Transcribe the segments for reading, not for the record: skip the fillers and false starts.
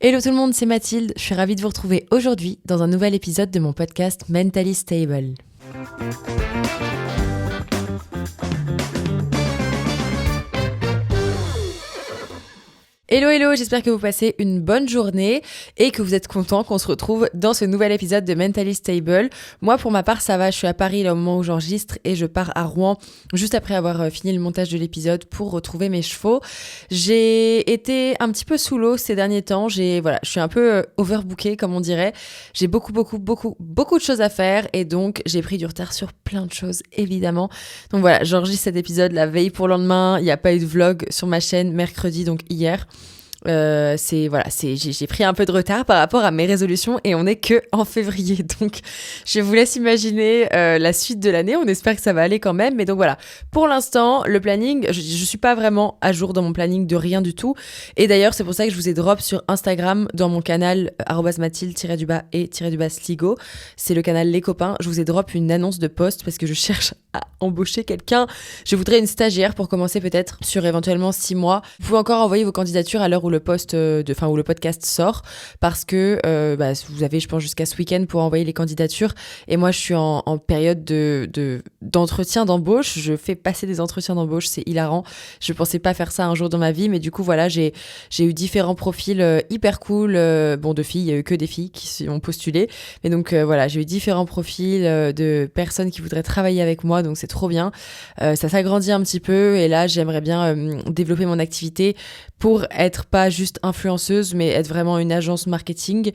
Hello tout le monde, c'est Mathilde. Je suis ravie de vous retrouver aujourd'hui dans un nouvel épisode de mon podcast Mentally Stable. Hello, j'espère que vous passez une bonne journée et que vous êtes contents qu'on se retrouve dans ce nouvel épisode de Mentally Stable. Moi, pour ma part, ça va, je suis à Paris là, au moment où j'enregistre et je pars à Rouen juste après avoir fini le montage de l'épisode pour retrouver mes chevaux. J'ai été un petit peu sous l'eau ces derniers temps, je suis un peu overbookée comme on dirait. J'ai beaucoup de choses à faire et donc j'ai pris du retard sur plein de choses évidemment. Donc voilà, j'enregistre cet épisode la veille pour le lendemain, il n'y a pas eu de vlog sur ma chaîne mercredi, donc hier. J'ai pris un peu de retard par rapport à mes résolutions et on est que en février, donc je vous laisse imaginer la suite de l'année. On espère que ça va aller quand même, mais donc voilà, pour l'instant le planning, je suis pas vraiment à jour dans mon planning de rien du tout, et d'ailleurs c'est pour ça que je vous ai drop sur Instagram dans mon canal @mathilde_et_sligo, c'est le canal Les Copains. Je vous ai drop une annonce de poste parce que je cherche à embaucher quelqu'un. Je voudrais une stagiaire pour commencer peut-être sur éventuellement 6 mois. Vous pouvez encore envoyer vos candidatures à l'heure où le podcast sort, parce que vous avez, je pense, jusqu'à ce week-end pour envoyer les candidatures. Et moi, je suis en période d'entretien d'embauche. Je fais passer des entretiens d'embauche, c'est hilarant. Je pensais pas faire ça un jour dans ma vie, mais du coup, voilà, j'ai eu différents profils hyper cool. De filles, il y a eu que des filles qui ont postulé. Mais donc voilà, j'ai eu différents profils de personnes qui voudraient travailler avec moi, donc c'est trop bien. Ça s'agrandit un petit peu et là, j'aimerais bien développer mon activité pour être pas juste influenceuse, mais être vraiment une agence marketing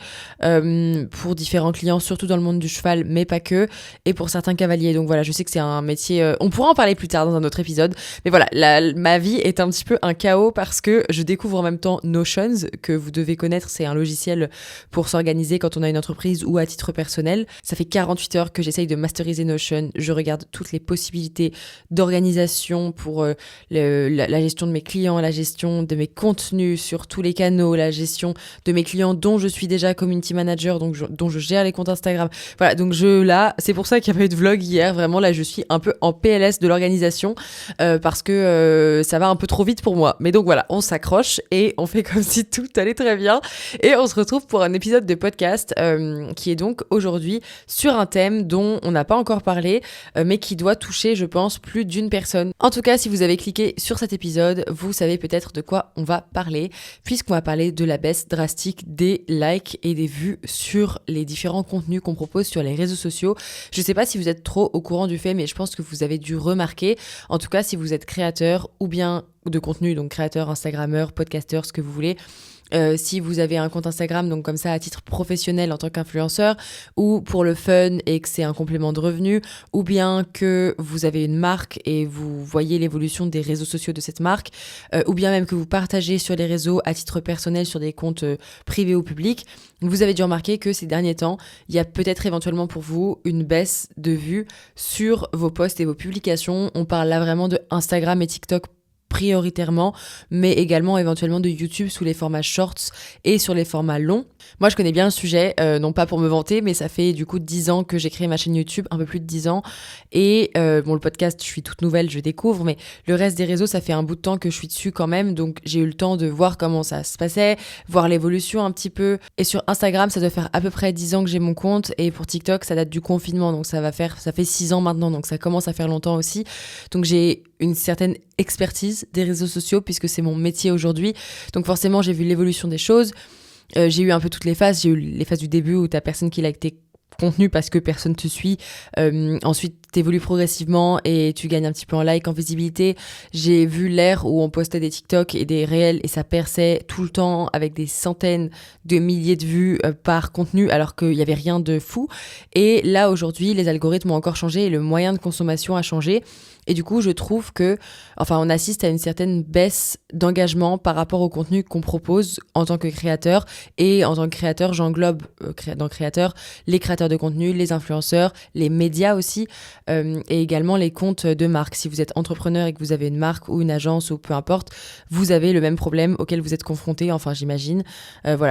pour différents clients, surtout dans le monde du cheval, mais pas que, et pour certains cavaliers. Donc voilà, je sais que c'est un métier, on pourra en parler plus tard dans un autre épisode, mais voilà, ma vie est un petit peu un chaos parce que je découvre en même temps Notions, que vous devez connaître, c'est un logiciel pour s'organiser quand on a une entreprise ou à titre personnel. Ça fait 48 heures que j'essaye de masteriser Notion, je regarde toutes les possibilités d'organisation pour la gestion de mes clients, la gestion de mes contenus sur tous les canaux, la gestion de mes clients dont je suis déjà community manager, donc dont je gère les comptes Instagram. Voilà, donc c'est pour ça qu'il n'y a pas eu de vlog hier. Vraiment, là, je suis un peu en PLS de l'organisation parce que ça va un peu trop vite pour moi. Mais donc voilà, on s'accroche et on fait comme si tout allait très bien. Et on se retrouve pour un épisode de podcast qui est donc aujourd'hui sur un thème dont on n'a pas encore parlé, mais qui doit toucher, je pense, plus d'une personne. En tout cas, si vous avez cliqué sur cet épisode, vous savez peut-être de quoi on va parler, puisqu'on va parler de la baisse drastique des likes et des vues sur les différents contenus qu'on propose sur les réseaux sociaux. Je sais pas si vous êtes trop au courant du fait, mais je pense que vous avez dû remarquer, en tout cas si vous êtes créateur ou bien de contenu, donc créateur, instagrammeur, podcasteur, ce que vous voulez. Si vous avez un compte Instagram, donc comme ça à titre professionnel en tant qu'influenceur, ou pour le fun et que c'est un complément de revenu, ou bien que vous avez une marque et vous voyez l'évolution des réseaux sociaux de cette marque, ou bien même que vous partagez sur les réseaux à titre personnel sur des comptes privés ou publics, vous avez dû remarquer que ces derniers temps, il y a peut-être éventuellement pour vous une baisse de vues sur vos posts et vos publications. On parle là vraiment de Instagram et TikTok prioritairement, mais également éventuellement de YouTube sous les formats shorts et sur les formats longs. Moi, je connais bien le sujet, non pas pour me vanter, mais ça fait du coup 10 ans que j'ai créé ma chaîne YouTube, un peu plus de 10 ans. Et le podcast, je suis toute nouvelle, je découvre, mais le reste des réseaux, ça fait un bout de temps que je suis dessus quand même, donc j'ai eu le temps de voir comment ça se passait, voir l'évolution un petit peu. Et sur Instagram, ça doit faire à peu près 10 ans que j'ai mon compte, et pour TikTok, ça date du confinement, donc ça fait 6 ans maintenant, donc ça commence à faire longtemps aussi. Donc j'ai une certaine expertise des réseaux sociaux puisque c'est mon métier aujourd'hui. Donc forcément, j'ai vu l'évolution des choses. J'ai eu un peu toutes les phases. J'ai eu les phases du début où t'as personne qui like tes contenus parce que personne te suit. Ensuite, t'évolues progressivement et tu gagnes un petit peu en like, en visibilité. J'ai vu l'ère où on postait des TikTok et des réels et ça perçait tout le temps avec des centaines de milliers de vues par contenu alors qu'il n'y avait rien de fou. Et là, aujourd'hui, les algorithmes ont encore changé et le moyen de consommation a changé. Et du coup, je trouve on assiste à une certaine baisse d'engagement par rapport au contenu qu'on propose en tant que créateur. Et en tant que créateur, j'englobe dans créateur les créateurs de contenu, les influenceurs, les médias aussi, et également les comptes de marque. Si vous êtes entrepreneur et que vous avez une marque ou une agence ou peu importe, vous avez le même problème auquel vous êtes confronté, enfin j'imagine.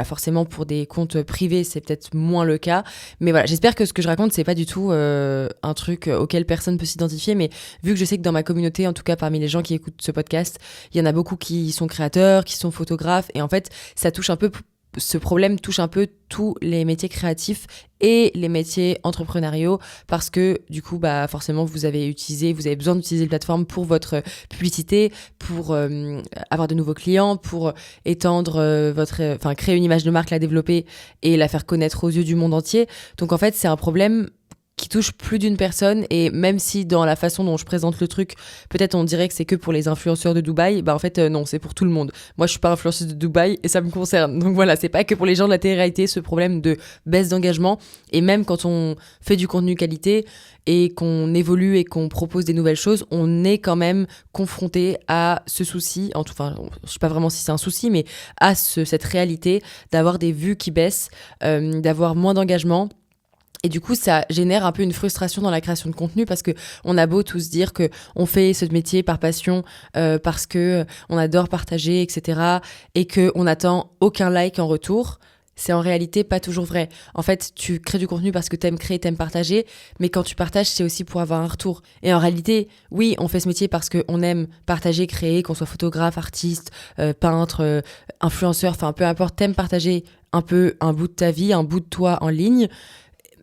Forcément pour des comptes privés, c'est peut-être moins le cas. Mais voilà, j'espère que ce que je raconte, c'est pas du tout un truc auquel personne peut s'identifier, mais vu que je sais que dans ma communauté, en tout cas parmi les gens qui écoutent ce podcast, il y en a beaucoup qui sont créateurs, qui sont photographes, et en fait, ça touche un peu ce problème touche un peu tous les métiers créatifs et les métiers entrepreneuriaux parce que du coup forcément vous avez besoin d'utiliser les plateformes pour votre publicité, pour avoir de nouveaux clients, pour étendre créer une image de marque, la développer et la faire connaître aux yeux du monde entier. Donc en fait c'est un problème qui touche plus d'une personne, et même si dans la façon dont je présente le truc, peut-être on dirait que c'est que pour les influenceurs de Dubaï, en fait non, c'est pour tout le monde. Moi je suis pas influenceuse de Dubaï et ça me concerne. Donc voilà, c'est pas que pour les gens de la télé-réalité ce problème de baisse d'engagement, et même quand on fait du contenu qualité et qu'on évolue et qu'on propose des nouvelles choses, on est quand même confronté à ce souci, je sais pas vraiment si c'est un souci, mais à cette réalité d'avoir des vues qui baissent, d'avoir moins d'engagement. Et du coup, ça génère un peu une frustration dans la création de contenu parce que on a beau tous dire que on fait ce métier par passion, parce que on adore partager, etc. et que on n'attend aucun like en retour. C'est en réalité pas toujours vrai. En fait, tu crées du contenu parce que t'aimes créer, t'aimes partager, mais quand tu partages, c'est aussi pour avoir un retour. Et en réalité, oui, on fait ce métier parce qu'on aime partager, créer, qu'on soit photographe, artiste, peintre, influenceur, enfin peu importe, t'aimes partager un peu un bout de ta vie, un bout de toi en ligne.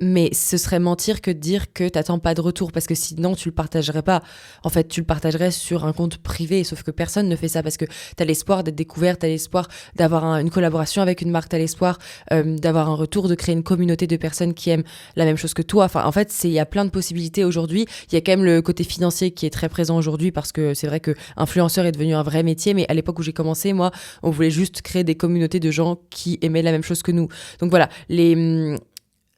Mais ce serait mentir que de dire que t'attends pas de retour, parce que sinon tu le partagerais pas. En fait, tu le partagerais sur un compte privé, sauf que personne ne fait ça parce que t'as l'espoir d'être découvert, t'as l'espoir d'avoir une collaboration avec une marque, t'as l'espoir d'avoir un retour, de créer une communauté de personnes qui aiment la même chose que toi. Enfin, en fait, il y a plein de possibilités aujourd'hui. Il y a quand même le côté financier qui est très présent aujourd'hui parce que c'est vrai que influenceur est devenu un vrai métier, mais à l'époque où j'ai commencé, moi, on voulait juste créer des communautés de gens qui aimaient la même chose que nous. Donc voilà, les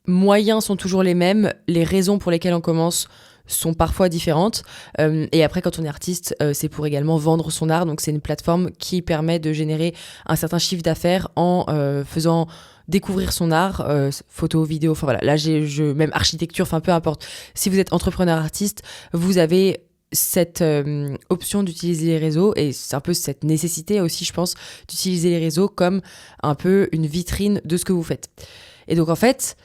moyens sont toujours les mêmes, les raisons pour lesquelles on commence sont parfois différentes, et après quand on est artiste, c'est pour également vendre son art. Donc c'est une plateforme qui permet de générer un certain chiffre d'affaires en faisant découvrir son art, photo, vidéo, enfin voilà, là même architecture, enfin peu importe. Si vous êtes entrepreneur artiste, vous avez cette option d'utiliser les réseaux, et c'est un peu cette nécessité aussi, je pense, d'utiliser les réseaux comme un peu une vitrine de ce que vous faites. Et donc en fait,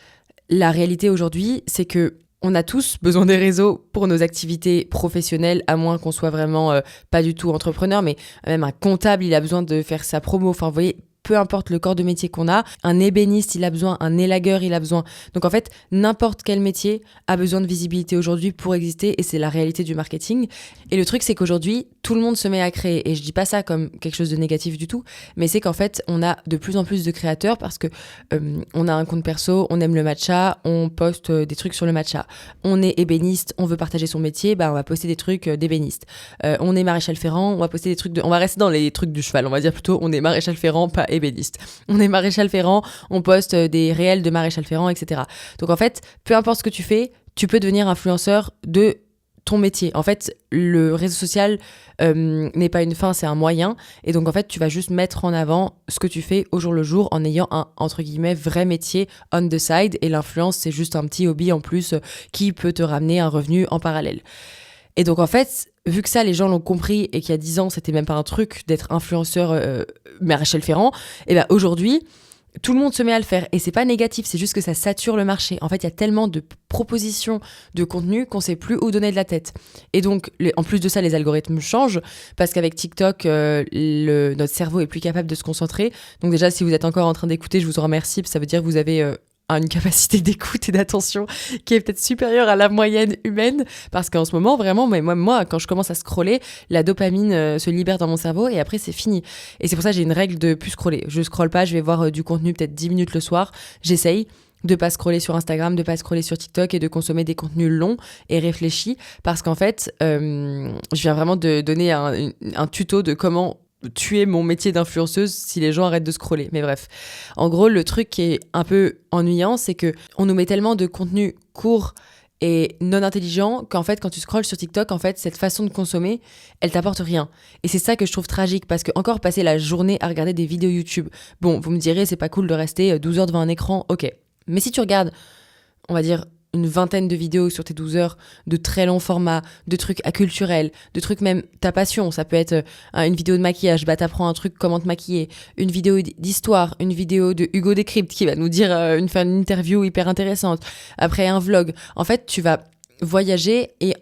la réalité aujourd'hui, c'est que on a tous besoin des réseaux pour nos activités professionnelles, à moins qu'on soit vraiment pas du tout entrepreneur, mais même un comptable, il a besoin de faire sa promo. Enfin, vous voyez, peu importe le corps de métier qu'on a, un ébéniste, il a besoin, un élagueur, il a besoin. Donc en fait, n'importe quel métier a besoin de visibilité aujourd'hui pour exister, et c'est la réalité du marketing. Et le truc, c'est qu'aujourd'hui, tout le monde se met à créer. Et je dis pas ça comme quelque chose de négatif du tout, mais c'est qu'en fait, on a de plus en plus de créateurs parce que on a un compte perso, on aime le matcha, on poste des trucs sur le matcha. On est ébéniste, on veut partager son métier, on va poster des trucs d'ébéniste. On est maréchal ferrant, on va poster des trucs on va rester dans les trucs du cheval, on va dire plutôt, on est maréchal ferrant, pas ébéniste. On est maréchal ferrant, on poste des réels de maréchal ferrant, etc. Donc en fait, peu importe ce que tu fais, tu peux devenir influenceur de ton métier. En fait, le réseau social n'est pas une fin, c'est un moyen. Et donc, en fait, tu vas juste mettre en avant ce que tu fais au jour le jour en ayant un, entre guillemets, vrai métier on the side. Et l'influence, c'est juste un petit hobby en plus qui peut te ramener un revenu en parallèle. Et donc, en fait, vu que ça, les gens l'ont compris et qu'il y a 10 ans, c'était même pas un truc d'être influenceur maréchal ferrant, et bien aujourd'hui, tout le monde se met à le faire, et c'est pas négatif, c'est juste que ça sature le marché. En fait, il y a tellement de propositions de contenu qu'on sait plus où donner de la tête. Et donc, en plus de ça, les algorithmes changent parce qu'avec TikTok, notre cerveau est plus capable de se concentrer. Donc déjà, si vous êtes encore en train d'écouter, je vous en remercie, ça veut dire que vous avez une capacité d'écoute et d'attention qui est peut-être supérieure à la moyenne humaine, parce qu'en ce moment, vraiment, moi, quand je commence à scroller, la dopamine se libère dans mon cerveau et après, c'est fini. Et c'est pour ça que j'ai une règle de plus scroller. Je scrolle pas, je vais voir du contenu peut-être 10 minutes le soir. J'essaye de pas scroller sur Instagram, de pas scroller sur TikTok et de consommer des contenus longs et réfléchis, parce qu'en fait, je viens vraiment de donner un tuto de comment tuer mon métier d'influenceuse si les gens arrêtent de scroller. Mais bref, en gros, le truc qui est un peu ennuyant, c'est que on nous met tellement de contenu court et non intelligent qu'en fait, quand tu scrolles sur TikTok, en fait, cette façon de consommer, elle t'apporte rien. Et c'est ça que je trouve tragique, parce que encore passer la journée à regarder des vidéos YouTube, bon, vous me direz, c'est pas cool de rester 12 heures devant un écran, ok. Mais si tu regardes, on va dire, une vingtaine de vidéos sur tes 12 heures, de très longs formats, de trucs acculturels, de trucs même ta passion. Ça peut être une vidéo de maquillage, t'apprends un truc comment te maquiller, une vidéo d'histoire, une vidéo de Hugo Décrypte qui va nous dire faire une interview hyper intéressante, après un vlog. En fait, tu vas voyager et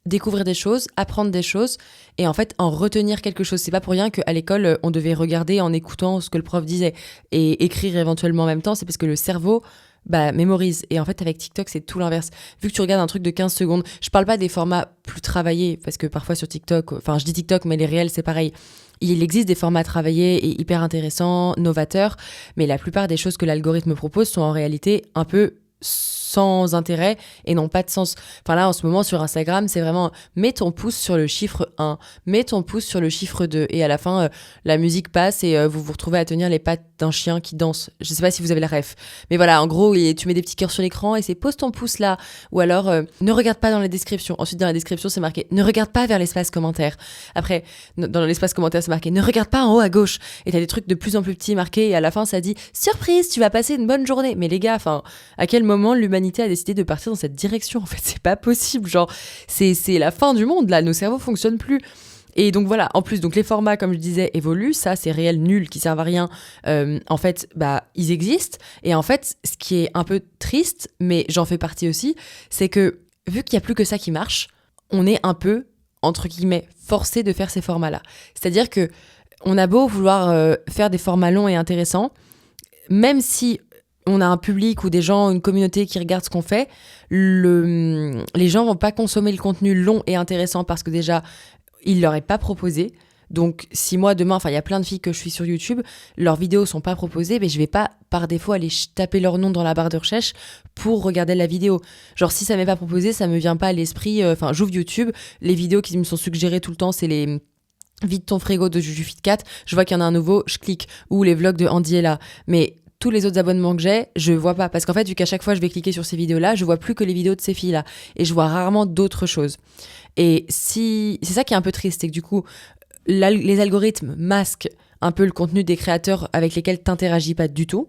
découvrir des choses, apprendre des choses et en fait en retenir quelque chose. C'est pas pour rien qu'à l'école, on devait regarder en écoutant ce que le prof disait et écrire éventuellement en même temps. C'est parce que le cerveau mémorise. Et en fait, avec TikTok, c'est tout l'inverse. Vu que tu regardes un truc de 15 secondes, je parle pas des formats plus travaillés parce que parfois sur TikTok, enfin je dis TikTok, mais les réels, c'est pareil. Il existe des formats travaillés et hyper intéressants, novateurs, mais la plupart des choses que l'algorithme propose sont en réalité un peu sans intérêt et n'ont pas de sens. Enfin là, en ce moment, sur Instagram, c'est vraiment mets ton pouce sur le chiffre 1, mets ton pouce sur le chiffre 2 et à la fin, la musique passe et vous vous retrouvez à tenir les pattes d'un chien qui danse. Je sais pas si vous avez la ref. Mais voilà, en gros, tu mets des petits cœurs sur l'écran et c'est pose ton pouce là. Ou alors, ne regarde pas dans les descriptions. Ensuite, dans la description, c'est marqué ne regarde pas vers l'espace commentaire. Après, dans l'espace commentaire, c'est marqué ne regarde pas en haut à gauche. Et t'as des trucs de plus en plus petits marqués et à la fin, ça dit surprise, tu vas passer une bonne journée. Mais les gars, enfin, à quel moment l'humanité a décidé de partir dans cette direction? En fait, c'est pas possible. Genre, c'est la fin du monde là. Nos cerveaux fonctionnent plus. Et donc voilà, en plus, donc les formats, comme je disais, évoluent. Ça, c'est réel, nul, qui servent à rien. En fait, ils existent. Et en fait, ce qui est un peu triste, mais j'en fais partie aussi, c'est que vu qu'il n'y a plus que ça qui marche, on est un peu, entre guillemets, forcé de faire ces formats-là. C'est-à-dire que on a beau vouloir faire des formats longs et intéressants, même si on a un public ou des gens, une communauté qui regarde ce qu'on fait, les gens vont pas consommer le contenu long et intéressant parce que déjà, il leur est pas proposé. Donc, si moi, demain, il y a plein de filles que je suis sur YouTube, leurs vidéos sont pas proposées, mais je vais pas, par défaut, aller taper leur nom dans la barre de recherche pour regarder la vidéo. Genre, si ça m'est pas proposé, ça me vient pas à l'esprit. J'ouvre YouTube, les vidéos qui me sont suggérées tout le temps, c'est les vide ton frigo de Juju Fit 4. Je vois qu'il y en a un nouveau, je clique. Ou les vlogs de Andy est là. Mais tous les autres abonnements que j'ai, je vois pas. Parce qu'en fait, vu qu'à chaque fois, je vais cliquer sur ces vidéos-là, je vois plus que les vidéos de ces filles-là. Et je vois rarement d'autres choses. Et c'est ça qui est un peu triste, c'est que du coup, les algorithmes masquent un peu le contenu des créateurs avec lesquels t'interagis pas du tout.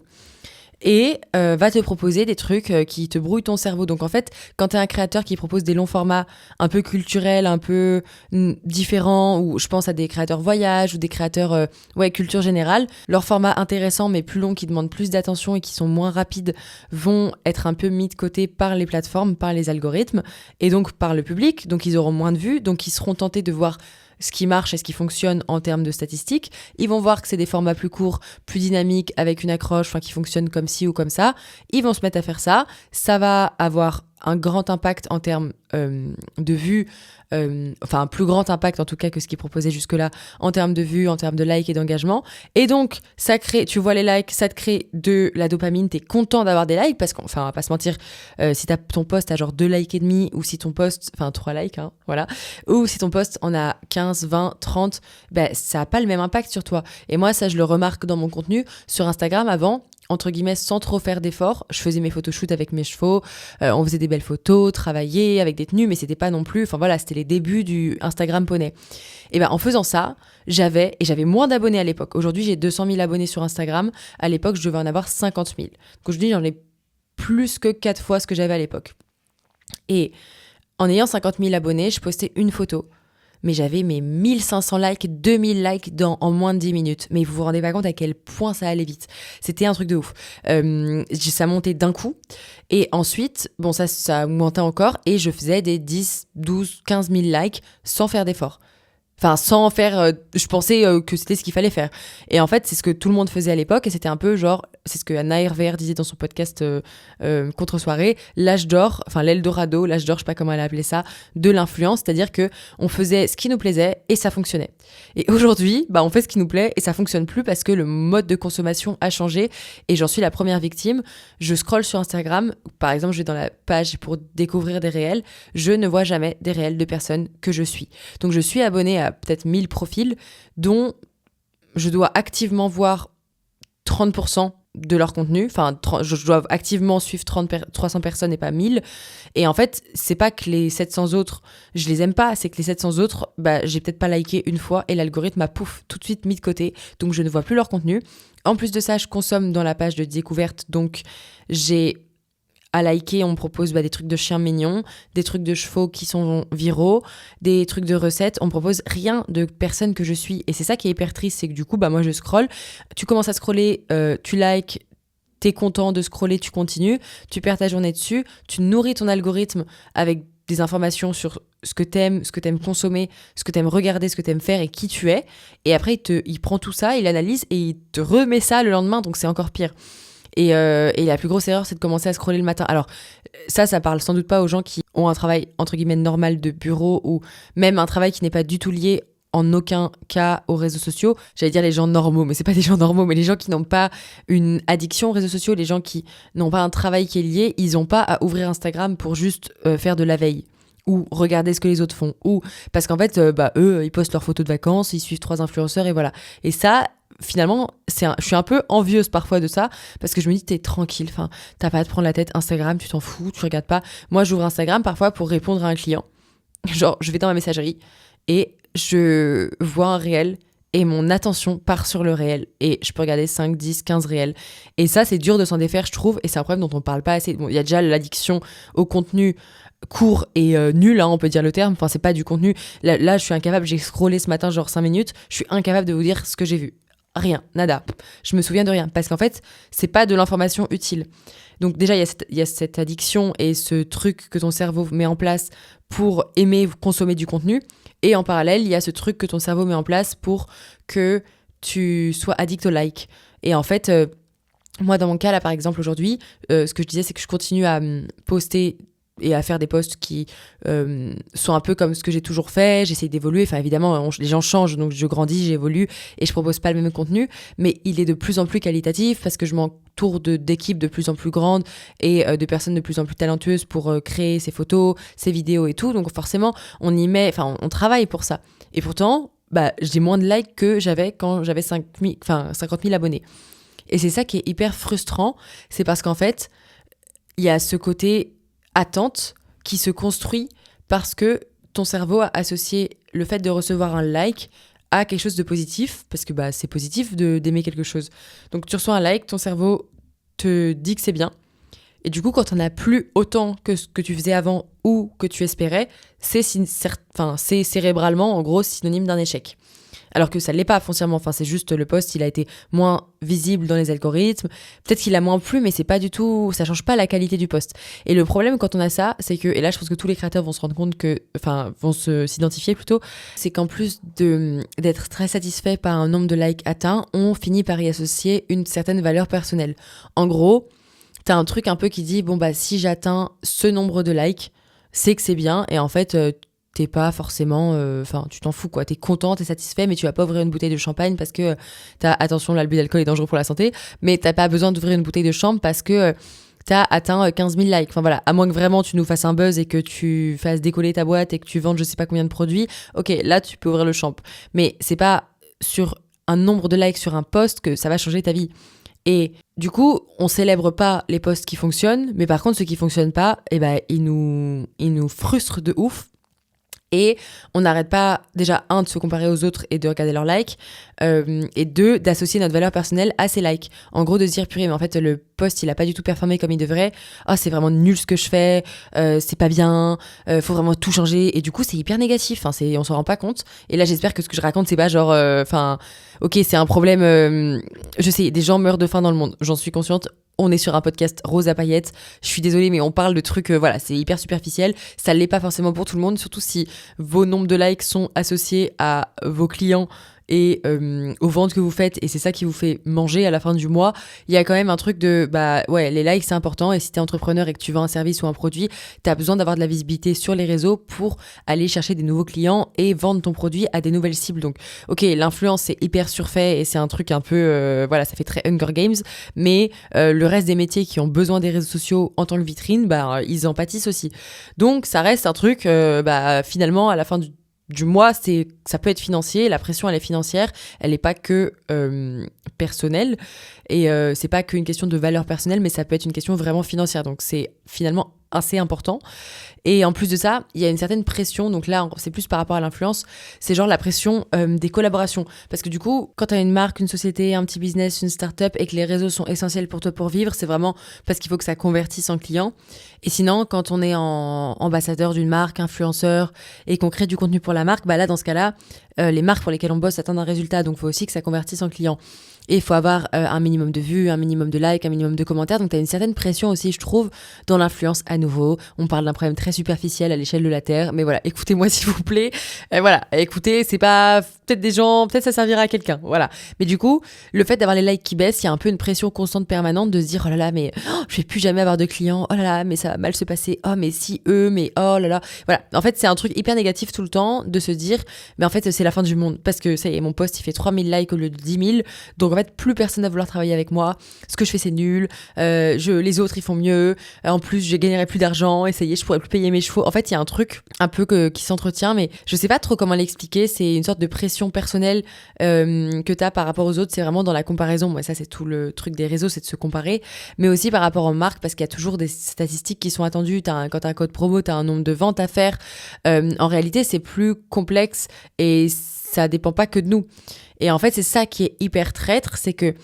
Et va te proposer des trucs qui te brouillent ton cerveau. Donc en fait, quand t'es un créateur qui propose des longs formats un peu culturels, un peu différents, ou je pense à des créateurs voyage ou des créateurs culture générale, leurs formats intéressants mais plus longs, qui demandent plus d'attention et qui sont moins rapides, vont être un peu mis de côté par les plateformes, par les algorithmes, et donc par le public. Donc ils auront moins de vues, donc ils seront tentés de voir ce qui marche et ce qui fonctionne en termes de statistiques. Ils vont voir que c'est des formats plus courts, plus dynamiques, avec une accroche, qui fonctionnent comme ci ou comme ça. Ils vont se mettre à faire ça. Ça va avoir un grand impact en termes de vues, un plus grand impact en tout cas que ce qu'ils proposaient jusque-là en termes de vues, en termes de likes et d'engagement. Et donc, ça crée, tu vois les likes, ça te crée de la dopamine, t'es content d'avoir des likes parce qu'on va pas se mentir, si ton post a genre 2 likes et demi ou si ton post, 3 likes, voilà, ou si ton post en a 15, 20, 30, ça a pas le même impact sur toi. Et moi, ça, je le remarque dans mon contenu sur Instagram avant, entre guillemets, sans trop faire d'efforts. Je faisais mes photoshoots avec mes chevaux, on faisait des belles photos, travailler avec des tenues, mais c'était pas non plus, c'était les débuts du Instagram poney. Et en faisant ça, j'avais moins d'abonnés à l'époque. Aujourd'hui, j'ai 200 000 abonnés sur Instagram. À l'époque, je devais en avoir 50 000. Donc aujourd'hui, j'en ai plus que 4 fois ce que j'avais à l'époque. Et en ayant 50 000 abonnés, je postais une photo. Mais j'avais mes 1500 likes, 2000 likes en moins de 10 minutes. Mais vous vous rendez pas compte à quel point ça allait vite. C'était un truc de ouf. Ça montait d'un coup. Et ensuite, ça augmentait encore. Et je faisais des 10, 12, 15 000 likes sans faire d'efforts. Sans faire... je pensais que c'était ce qu'il fallait faire. Et en fait, c'est ce que tout le monde faisait à l'époque. Et c'était un peu genre... C'est ce que Anna Hervé disait dans son podcast Contre-soirée. L'âge d'or, l'Eldorado, l'âge d'or, je sais pas comment elle a appelé ça, de l'influence. C'est-à-dire que on faisait ce qui nous plaisait et ça fonctionnait. Et aujourd'hui, on fait ce qui nous plaît et ça fonctionne plus parce que le mode de consommation a changé. Et j'en suis la première victime. Je scrolle sur Instagram. Par exemple, je vais dans la page pour découvrir des réels. Je ne vois jamais des réels de personnes que je suis. Donc, je suis abonnée à peut-être 1000 profils dont je dois activement voir 30% de leur contenu. Je dois activement suivre 300 personnes et pas 1000. Et en fait, c'est pas que les 700 autres, je les aime pas, c'est que les 700 autres, j'ai peut-être pas liké une fois et l'algorithme m'a tout de suite mis de côté. Donc, je ne vois plus leur contenu. En plus de ça, je consomme dans la page de découverte. Donc, j'ai à liker, on me propose des trucs de chiens mignons, des trucs de chevaux qui sont viraux, des trucs de recettes. On me propose rien de personne que je suis. Et c'est ça qui est hyper triste, c'est que du coup, moi, je scrolle. Tu commences à scroller, tu likes, t'es content de scroller, tu continues, tu perds ta journée dessus, tu nourris ton algorithme avec des informations sur ce que t'aimes consommer, ce que t'aimes regarder, ce que t'aimes faire et qui tu es. Et après, il prend tout ça, il analyse et il te remet ça le lendemain, donc c'est encore pire. Et la plus grosse erreur, c'est de commencer à scroller le matin. Alors, ça parle sans doute pas aux gens qui ont un travail, entre guillemets, normal de bureau ou même un travail qui n'est pas du tout lié en aucun cas aux réseaux sociaux. J'allais dire les gens normaux, mais c'est pas des gens normaux, mais les gens qui n'ont pas une addiction aux réseaux sociaux, les gens qui n'ont pas un travail qui est lié, ils ont pas à ouvrir Instagram pour juste faire de la veille ou regarder ce que les autres font, ou parce qu'en fait, eux, ils postent leurs photos de vacances, ils suivent 3 influenceurs et voilà. Et ça, finalement, je suis un peu envieuse parfois de ça, parce que je me dis, t'es tranquille, enfin, t'as pas à te prendre la tête, Instagram, tu t'en fous, tu regardes pas. Moi, j'ouvre Instagram parfois pour répondre à un client. Genre, je vais dans ma messagerie et je vois un réel et mon attention part sur le réel et je peux regarder 5, 10, 15 réels. Et ça, c'est dur de s'en défaire, je trouve, et c'est un problème dont on parle pas assez. Bon, il y a déjà l'addiction au contenu court et nul, hein, on peut dire le terme. Enfin, c'est pas du contenu. Là, je suis incapable, j'ai scrollé ce matin genre 5 minutes, je suis incapable de vous dire ce que j'ai vu. Rien, nada. Je me souviens de rien. Parce qu'en fait, c'est pas de l'information utile. Donc déjà, il y a cette addiction et ce truc que ton cerveau met en place pour aimer consommer du contenu. Et en parallèle, il y a ce truc que ton cerveau met en place pour que tu sois addict au like. Et en fait, moi, dans mon cas, là, par exemple, aujourd'hui, ce que je disais, c'est que je continue à poster et à faire des posts qui sont un peu comme ce que j'ai toujours fait. J'essaye d'évoluer. Enfin, évidemment, les gens changent, donc je grandis, j'évolue et je propose pas le même contenu. Mais il est de plus en plus qualitatif parce que je m'entoure d'équipes de plus en plus grandes et de personnes de plus en plus talentueuses pour créer ces photos, ces vidéos et tout. Donc forcément, on travaille pour ça. Et pourtant, j'ai moins de likes que j'avais quand j'avais 50 000 abonnés. Et c'est ça qui est hyper frustrant. C'est parce qu'en fait, il y a ce côté attente qui se construit parce que ton cerveau a associé le fait de recevoir un like à quelque chose de positif, parce que c'est positif d'aimer quelque chose. Donc tu reçois un like, ton cerveau te dit que c'est bien, et du coup quand t'en as plus autant que ce que tu faisais avant ou que tu espérais, c'est cérébralement en gros synonyme d'un échec. Alors que ça l'est pas foncièrement, enfin c'est juste le post, il a été moins visible dans les algorithmes, peut-être qu'il a moins plu, mais c'est pas du tout, ça change pas la qualité du post. Et le problème quand on a ça, c'est que, et là je pense que tous les créateurs vont se rendre compte s'identifier plutôt, c'est qu'en plus d'être très satisfait par un nombre de likes atteint, on finit par y associer une certaine valeur personnelle. En gros, t'as un truc un peu qui dit, si j'atteins ce nombre de likes, c'est que c'est bien, et en fait, t'es pas forcément, tu t'en fous quoi, t'es content, t'es satisfait, mais tu vas pas ouvrir une bouteille de champagne parce que attention, l'abus d'alcool est dangereux pour la santé, mais t'as pas besoin d'ouvrir une bouteille de champagne parce que t'as atteint 15 000 likes. Enfin voilà, à moins que vraiment tu nous fasses un buzz et que tu fasses décoller ta boîte et que tu vendes je sais pas combien de produits, ok, là tu peux ouvrir le champ. Mais c'est pas sur un nombre de likes sur un post que ça va changer ta vie. Et du coup, on célèbre pas les posts qui fonctionnent, mais par contre ceux qui fonctionnent pas, ils nous frustrent de ouf. Et on n'arrête pas, déjà, de se comparer aux autres et de regarder leurs likes, et 2, d'associer notre valeur personnelle à ces likes. En gros, de se dire, purée, mais en fait, le post, il a pas du tout performé comme il devrait. Oh, c'est vraiment nul ce que je fais, c'est pas bien, faut vraiment tout changer. Et du coup, c'est hyper négatif, on s'en rend pas compte. Et là, j'espère que ce que je raconte, c'est pas genre, ok, c'est un problème, je sais, des gens meurent de faim dans le monde, j'en suis consciente. On est sur un podcast rose à paillettes. Je suis désolée, mais on parle de trucs, c'est hyper superficiel. Ça l'est pas forcément pour tout le monde, surtout si vos nombres de likes sont associés à vos clients et aux ventes que vous faites, et c'est ça qui vous fait manger à la fin du mois. Il y a quand même un truc de, les likes c'est important, et si t'es entrepreneur et que tu vends un service ou un produit, t'as besoin d'avoir de la visibilité sur les réseaux pour aller chercher des nouveaux clients et vendre ton produit à des nouvelles cibles. Donc, ok, l'influence c'est hyper surfait et c'est un truc un peu, ça fait très Hunger Games, mais le reste des métiers qui ont besoin des réseaux sociaux en tant que vitrine, ils en pâtissent aussi. Donc, ça reste un truc, finalement, à la fin du mois, ça peut être financier, la pression elle est financière, elle n'est pas que personnelle, et c'est pas qu'une question de valeur personnelle, mais ça peut être une question vraiment financière, donc c'est finalement assez important. Et en plus de ça, il y a une certaine pression, donc là c'est plus par rapport à l'influence, c'est genre la pression des collaborations, parce que du coup quand tu as une marque, une société, un petit business, une start-up et que les réseaux sont essentiels pour toi pour vivre, c'est vraiment parce qu'il faut que ça convertisse en clients. Et sinon quand on est ambassadeur d'une marque, influenceur, et qu'on crée du contenu pour la marque, là dans ce cas-là les marques pour lesquelles on bosse attendent un résultat, donc il faut aussi que ça convertisse en clients. Et il faut avoir un minimum de vues, un minimum de likes, un minimum de commentaires. Donc, tu as une certaine pression aussi, je trouve, dans l'influence à nouveau. On parle d'un problème très superficiel à l'échelle de la Terre. Mais voilà, écoutez-moi s'il vous plaît. Voilà, écoutez, c'est pas... Peut-être des gens, peut-être ça servira à quelqu'un. Voilà. Mais du coup, le fait d'avoir les likes qui baissent, il y a un peu une pression constante permanente de se dire, oh là là, mais je vais plus jamais avoir de clients. Oh là là, mais ça va mal se passer. Oh, mais si eux, mais oh là là. Voilà. En fait, c'est un truc hyper négatif tout le temps de se dire, mais en fait, c'est la fin du monde. Parce que ça y est, mon post, il fait 3000 likes au lieu de 10 000. Donc, en fait, plus personne va vouloir travailler avec moi. Ce que je fais, c'est nul. Les autres, ils font mieux. En plus, je gagnerai plus d'argent. Et ça y est, je pourrais plus payer mes chevaux. En fait, il y a un truc un peu qui s'entretient, mais je sais pas trop comment l'expliquer. C'est une sorte de pression personnelle que t'as par rapport aux autres. C'est vraiment dans la comparaison. Moi, ça, c'est tout le truc des réseaux, c'est de se comparer. Mais aussi par rapport aux marques, parce qu'il y a toujours des statistiques qui sont attendues. Quand t'as un code promo, t'as un nombre de ventes à faire. En réalité, c'est plus complexe et ça dépend pas que de nous. Et en fait, c'est ça qui est hyper traître, c'est que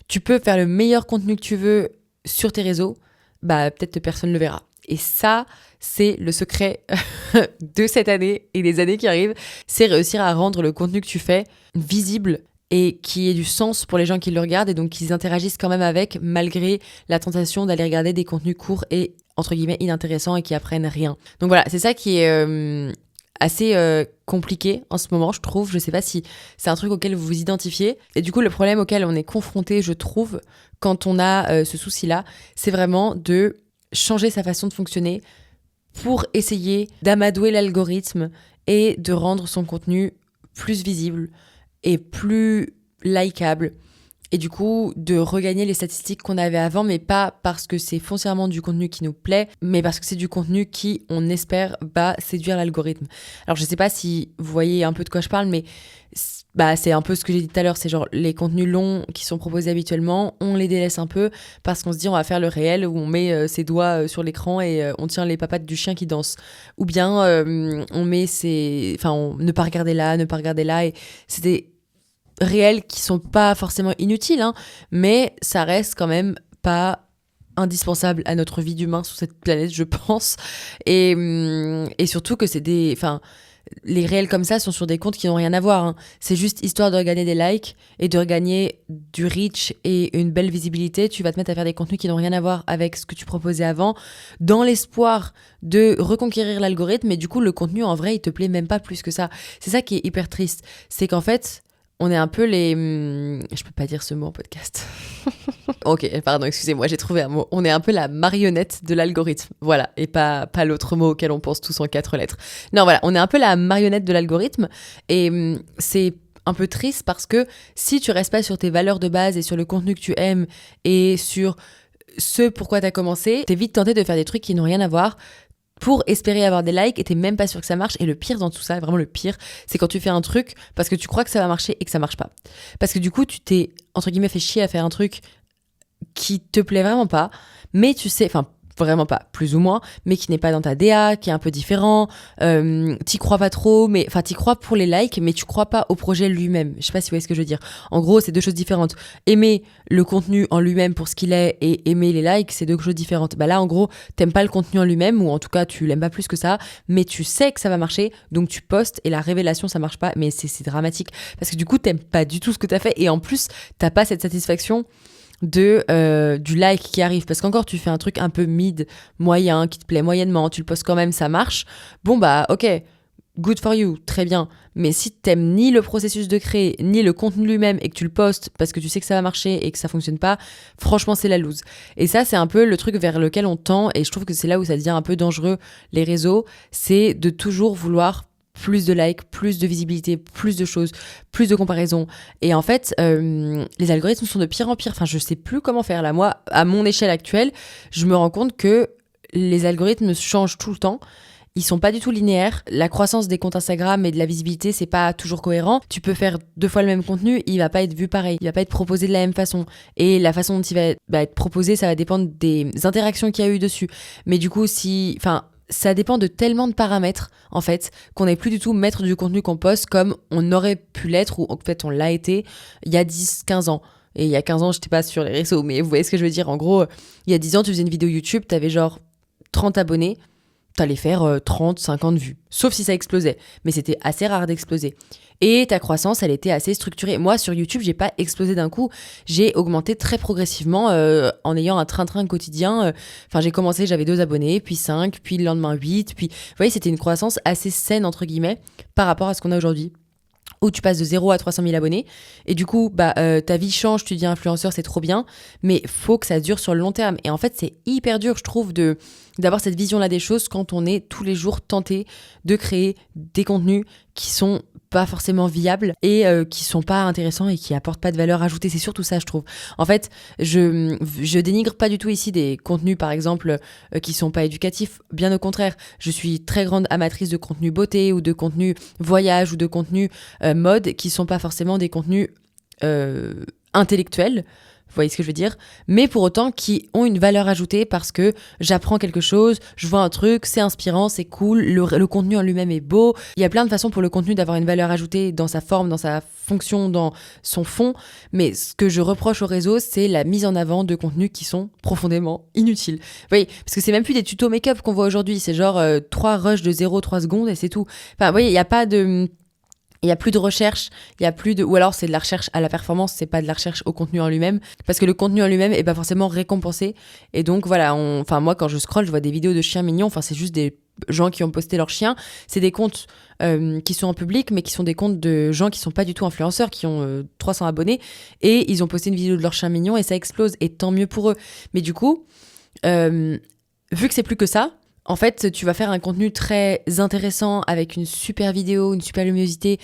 tu peux faire le meilleur contenu que tu veux sur tes réseaux, bah peut-être que personne ne le verra. Et ça, c'est le secret de cette année et des années qui arrivent, c'est réussir à rendre le contenu que tu fais visible et qui ait du sens pour les gens qui le regardent et donc qu'ils interagissent quand même avec, malgré la tentation d'aller regarder des contenus courts et entre guillemets inintéressants et qui apprennent rien. Donc voilà, c'est ça qui est assez compliqué en ce moment, je trouve. Je sais pas si c'est un truc auquel vous vous identifiez. Et du coup, le problème auquel on est confronté, je trouve, quand on a ce souci-là, c'est vraiment de changer sa façon de fonctionner pour essayer d'amadouer l'algorithme et de rendre son contenu plus visible et plus likable. Et du coup, de regagner les statistiques qu'on avait avant, mais pas parce que c'est foncièrement du contenu qui nous plaît, mais parce que c'est du contenu qui, on espère, va séduire l'algorithme. Alors, je sais pas si vous voyez un peu de quoi je parle, mais c'est un peu ce que j'ai dit tout à l'heure. C'est genre les contenus longs qui sont proposés habituellement, on les délaisse un peu parce qu'on se dit on va faire le réel où on met ses doigts sur l'écran et on tient les papates du chien qui danse. Ou bien on met ne pas regarder là. Et c'est des réels qui sont pas forcément inutiles, hein, mais ça reste quand même pas indispensable à notre vie d'humain sur cette planète, je pense. Et surtout que c'est les réels comme ça sont sur des comptes qui n'ont rien à voir, hein. C'est juste histoire de regagner des likes et de regagner du reach et une belle visibilité. Tu vas te mettre à faire des contenus qui n'ont rien à voir avec ce que tu proposais avant, dans l'espoir de reconquérir l'algorithme. Mais du coup, le contenu, en vrai, il te plaît même pas plus que ça. C'est ça qui est hyper triste. C'est qu'en fait, on est un peu je peux pas dire ce mot en podcast. Ok, pardon, excusez-moi, j'ai trouvé un mot. On est un peu la marionnette de l'algorithme. Voilà, et pas l'autre mot auquel on pense tous en 4 lettres. Non, voilà, on est un peu la marionnette de l'algorithme. Et c'est un peu triste parce que si tu restes pas sur tes valeurs de base et sur le contenu que tu aimes et sur ce pourquoi t'as commencé, t'es vite tenté de faire des trucs qui n'ont rien à voir pour espérer avoir des likes et t'es même pas sûr que ça marche. Et le pire dans tout ça, vraiment le pire, c'est quand tu fais un truc parce que tu crois que ça va marcher et que ça marche pas. Parce que du coup, tu t'es, entre guillemets, fait chier à faire un truc qui te plaît vraiment pas, mais tu sais, enfin, vraiment pas, plus ou moins, mais qui n'est pas dans ta DA, qui est un peu différent, t'y crois pas trop, mais enfin t'y crois pour les likes, mais tu crois pas au projet lui-même. Je sais pas si vous voyez ce que je veux dire. En gros, c'est deux choses différentes. Aimer le contenu en lui-même pour ce qu'il est et aimer les likes, c'est deux choses différentes. Bah là, en gros, t'aimes pas le contenu en lui-même, ou en tout cas tu l'aimes pas plus que ça, mais tu sais que ça va marcher, donc tu postes et la révélation ça marche pas, mais c'est dramatique parce que du coup t'aimes pas du tout ce que t'as fait et en plus t'as pas cette satisfaction du like qui arrive, parce qu'encore tu fais un truc un peu mid, moyen, qui te plaît moyennement, tu le postes quand même, ça marche, bon bah ok, good for you, très bien, mais si t'aimes ni le processus de créer, ni le contenu lui-même et que tu le postes parce que tu sais que ça va marcher et que ça fonctionne pas, franchement c'est la loose. Et ça c'est un peu le truc vers lequel on tend, et je trouve que c'est là où ça devient un peu dangereux, les réseaux, c'est de toujours vouloir plus de likes, plus de visibilité, plus de choses, plus de comparaisons. Et en fait, les algorithmes sont de pire en pire. Enfin, je sais plus comment faire là. Moi, à mon échelle actuelle, je me rends compte que les algorithmes changent tout le temps. Ils sont pas du tout linéaires. La croissance des comptes Instagram et de la visibilité, c'est pas toujours cohérent. Tu peux faire 2 fois le même contenu, il va pas être vu pareil. Il va pas être proposé de la même façon. Et la façon dont il va être proposé, ça va dépendre des interactions qu'il y a eu dessus. Mais du coup, ça dépend de tellement de paramètres, en fait, qu'on n'est plus du tout maître du contenu qu'on poste comme on aurait pu l'être, ou en fait on l'a été il y a 10-15 ans. Et il y a 15 ans, j'étais pas sur les réseaux, mais vous voyez ce que je veux dire. En gros, il y a 10 ans, tu faisais une vidéo YouTube, t'avais genre 30 abonnés, t'allais faire 30, 50 vues. Sauf si ça explosait. Mais c'était assez rare d'exploser. Et ta croissance, elle était assez structurée. Moi, sur YouTube, j'ai pas explosé d'un coup. J'ai augmenté très progressivement en ayant un train-train quotidien. Enfin, j'ai commencé, j'avais 2 abonnés, puis 5, puis le lendemain 8. Puis, vous voyez, c'était une croissance assez saine, entre guillemets, par rapport à ce qu'on a aujourd'hui. Où tu passes de 0 à 300 000 abonnés. Et du coup, ta vie change, tu deviens influenceur, c'est trop bien. Mais faut que ça dure sur le long terme. Et en fait, c'est hyper dur, je trouve, d'avoir cette vision-là des choses quand on est tous les jours tenté de créer des contenus qui sont pas forcément viables et qui sont pas intéressants et qui apportent pas de valeur ajoutée. C'est surtout ça, je trouve. En fait, je dénigre pas du tout ici des contenus, par exemple, qui sont pas éducatifs. Bien au contraire, je suis très grande amatrice de contenu beauté ou de contenu voyage ou de contenu mode qui sont pas forcément des contenus intellectuels. Vous voyez ce que je veux dire? Mais pour autant qui ont une valeur ajoutée parce que j'apprends quelque chose, je vois un truc, c'est inspirant, c'est cool, le contenu en lui-même est beau. Il y a plein de façons pour le contenu d'avoir une valeur ajoutée dans sa forme, dans sa fonction, dans son fond. Mais ce que je reproche au réseau, c'est la mise en avant de contenus qui sont profondément inutiles. Vous voyez, parce que c'est même plus des tutos make-up qu'on voit aujourd'hui. C'est genre 3 rushs de 0,3 secondes et c'est tout. Enfin, vous voyez, il n'y a pas de... Il y a plus de recherche, il y a plus de, ou alors c'est de la recherche à la performance, c'est pas de la recherche au contenu en lui-même, parce que le contenu en lui-même est pas forcément récompensé. Et donc voilà, enfin moi quand je scrolle, je vois des vidéos de chiens mignons. Enfin c'est juste des gens qui ont posté leurs chiens. C'est des comptes qui sont en public, mais qui sont des comptes de gens qui sont pas du tout influenceurs, qui ont 300 abonnés et ils ont posté une vidéo de leur chien mignon et ça explose. Et tant mieux pour eux. Mais du coup, vu que c'est plus que ça. En fait, tu vas faire un contenu très intéressant avec une super vidéo, une super luminosité.